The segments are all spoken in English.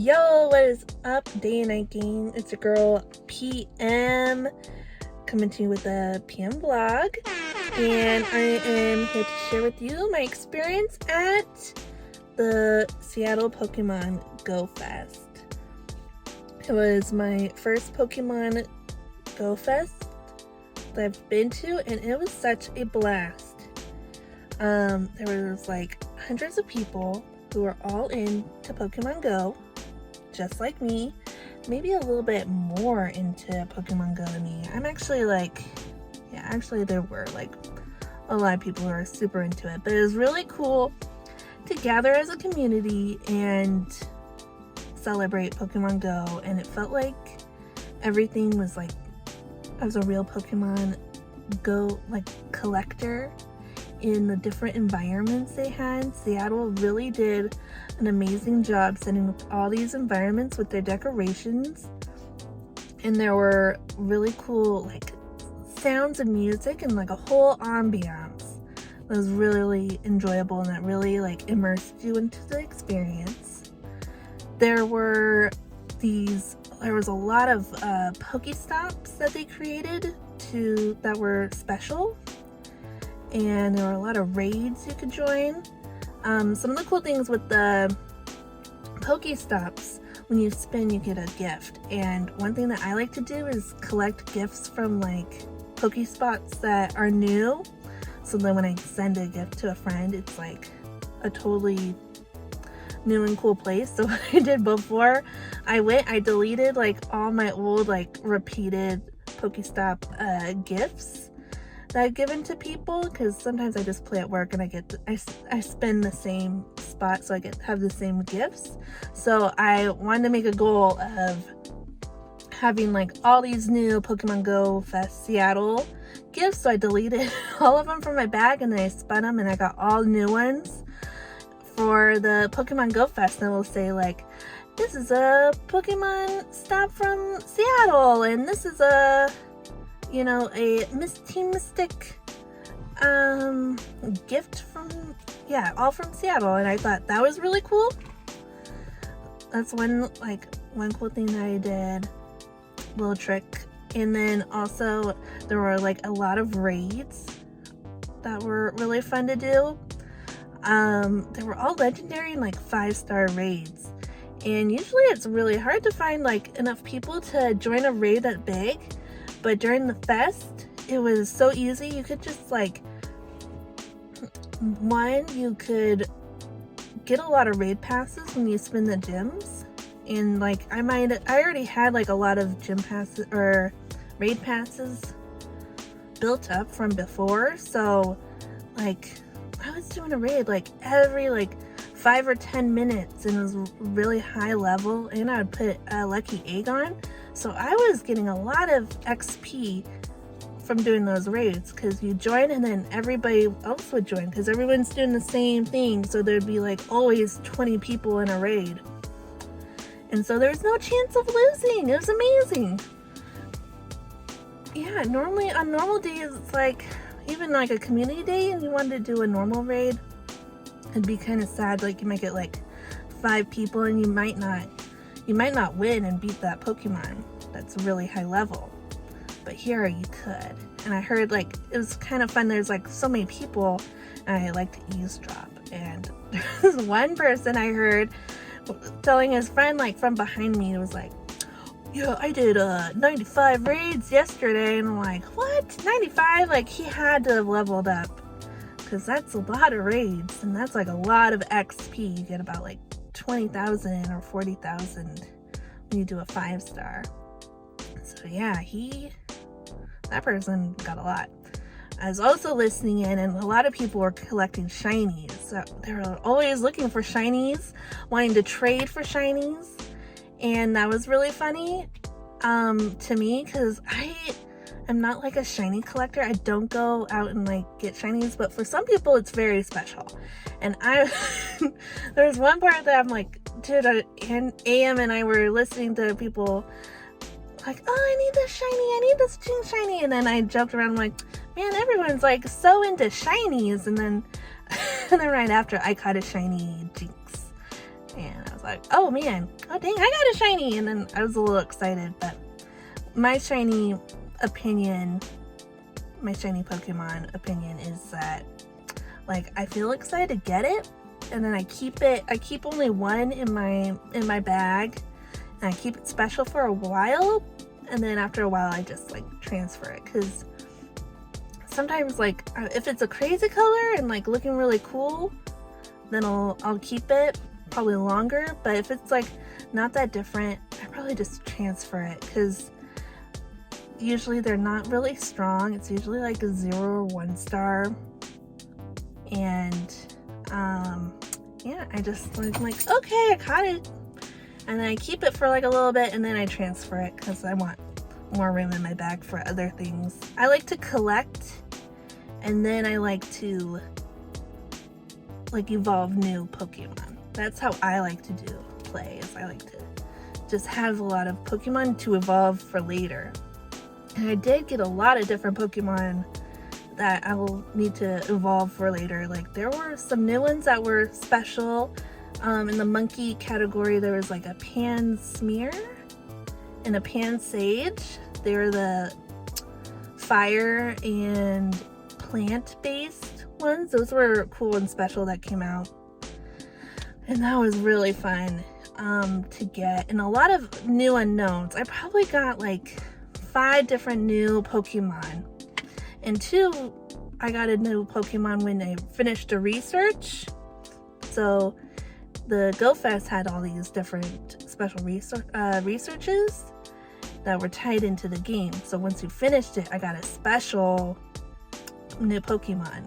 Yo, what is up, day and night gang? It's your girl PM coming to you with a PM vlog, and I am here to share with you my experience at the Seattle Pokemon Go Fest. It was my first Pokemon Go Fest that I've been to, and it was such a blast. There was like hundreds of people who were all into Pokemon Go, just like me, maybe a little bit more into Pokemon Go than me. I'm actually there were like a lot of people who are super into it, but it was really cool to gather as a community and celebrate Pokemon Go, and it felt like everything was like I was a real Pokemon Go like collector in the different environments they had. Seattle really did an amazing job setting up all these environments with their decorations, and there were really cool like sounds and music and like a whole ambiance that was really enjoyable and that really like immersed you into the experience. There was a lot of Pokestops that they created that were special, and there were a lot of raids you could join. Some of the cool things with the Pokestops, when you spin you get a gift, and one thing that I like to do is collect gifts from like Pokespots that are new, so then when I send a gift to a friend it's like a totally new and cool place. So what I did before I went, I deleted like all my old like repeated Pokestop gifts that I've given to people, because sometimes I just play at work and I spend the same spot so I have the same gifts. So I wanted to make a goal of having like all these new Pokemon Go Fest Seattle gifts, so I deleted all of them from my bag and then I spun them and I got all new ones for the Pokemon Go Fest. And it will say like, this is a Pokemon stop from Seattle, and this is a Team Mystic gift from, all from Seattle. And I thought that was really cool. That's one cool thing that I did, little trick. And then also there were like a lot of raids that were really fun to do. They were all legendary and like 5-star raids, and usually it's really hard to find like enough people to join a raid that big. But during the fest, it was so easy. You could just you could get a lot of raid passes when you spin the gyms. And like I already had like a lot of gym passes or raid passes built up from before. So like I was doing a raid like every 5 or 10 minutes, and it was really high level, and I would put a lucky egg on. So I was getting a lot of XP from doing those raids, because you join and then everybody else would join because everyone's doing the same thing. So there'd be like always 20 people in a raid, and so there's no chance of losing. It was amazing. Yeah, normally on normal days, it's like even like a community day and you wanted to do a normal raid, it'd be kind of sad. Like you might get like 5 people and you might not win and beat that Pokemon that's really high level. But here you could. And I heard like it was kind of fun. There's like so many people, and I like to eavesdrop. And there's one person I heard telling his friend like from behind me, it was like, yeah, I did 95 raids yesterday. And I'm like, what? 95? Like he had to have leveled up, because that's a lot of raids, and that's like a lot of XP. You get about like 20,000 or 40,000 when you do a 5-star. So yeah, that person got a lot. I was also listening in, and a lot of people were collecting shinies. So they were always looking for shinies, wanting to trade for shinies, and that was really funny to me, because I'm not like a shiny collector. I don't go out and like get shinies, but for some people it's very special. And there was one part that I'm like, dude, AM and I were listening to people like, oh, I need this shiny, I need this shiny, and then I joked around like, man, everyone's like so into shinies. And then right after I caught a shiny Jinx, and I was like, oh man, oh dang, I got a shiny. And then I was a little excited, but my shiny Pokemon opinion is that, like, I feel excited to get it, and then I keep only one in my bag, and I keep it special for a while, and then after a while I just like transfer it, because sometimes, like, if it's a crazy color and like looking really cool, then I'll keep it probably longer. But if it's like not that different, I probably just transfer it, because usually they're not really strong. It's usually like a 0 or 1 star, and yeah, I just like, okay, I caught it, and then I keep it for like a little bit, and then I transfer it because I want more room in my bag for other things. I like to collect, and then I like to like evolve new Pokemon. That's how I like to play, is I like to just have a lot of Pokemon to evolve for later. And I did get a lot of different Pokemon that I will need to evolve for later. Like, there were some new ones that were special. In the monkey category, there was like a Pansmear and a Pansage. They were the fire and plant-based ones. Those were cool and special that came out. And that was really fun to get. And a lot of new unknowns. I probably got like 5 different new Pokemon. And 2, I got a new Pokemon when I finished the research. So the Go Fest had all these different special researches that were tied into the game. So once you finished it, I got a special new Pokemon.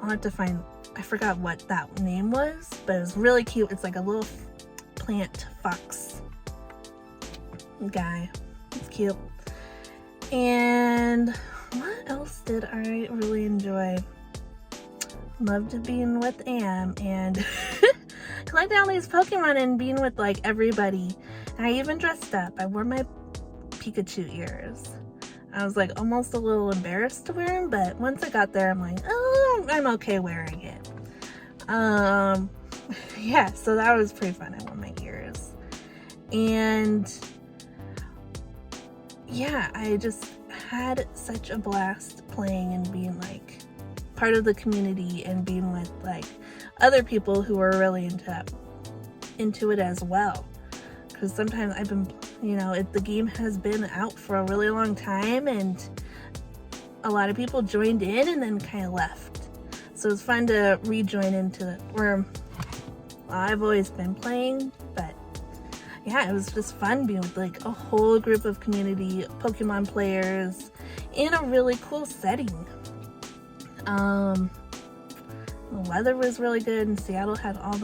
I'll have to find, I forgot what that name was, but it was really cute. It's like a little plant fox guy. It's cute. And what else did I really enjoy? Loved being with Am and collecting all these Pokemon and being with like everybody. And I even dressed up. I wore my Pikachu ears. I was like almost a little embarrassed to wear them, but once I got there, I'm like, oh, I'm okay wearing it. Yeah, so that was pretty fun. I wore my ears. And yeah, I just had such a blast playing and being like part of the community and being with like other people who were really into it as well. Because sometimes I've been, you know, the game has been out for a really long time, and a lot of people joined in and then kind of left. So it's fun to rejoin into where I've always been playing. But yeah, it was just fun being with like a whole group of community Pokemon players in a really cool setting. The weather was really good, and Seattle had all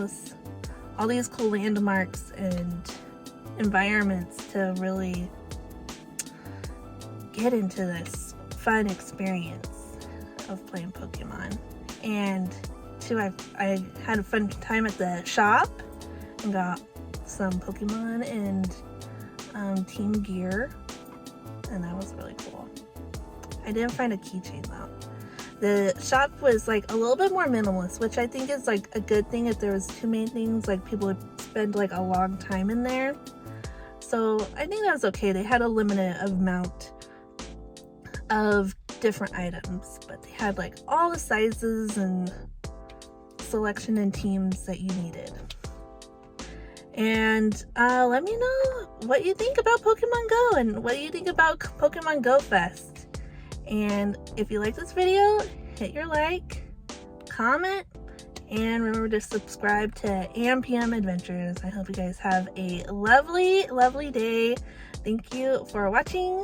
these cool landmarks and environments to really get into this fun experience of playing Pokemon. And too, I had a fun time at the shop and got some Pokemon and team gear, and that was really cool. I didn't find a keychain though. The shop was like a little bit more minimalist, which I think is like a good thing. If there was too many things, like people would spend like a long time in there. So I think that was okay. They had a limited amount of different items, but they had like all the sizes and selection and teams that you needed. And let me know what you think about Pokemon Go and what you think about Pokemon Go Fest. And if you like this video, hit your like, comment, and remember to subscribe to AMPM Adventures. I hope you guys have a lovely, lovely day. Thank you for watching.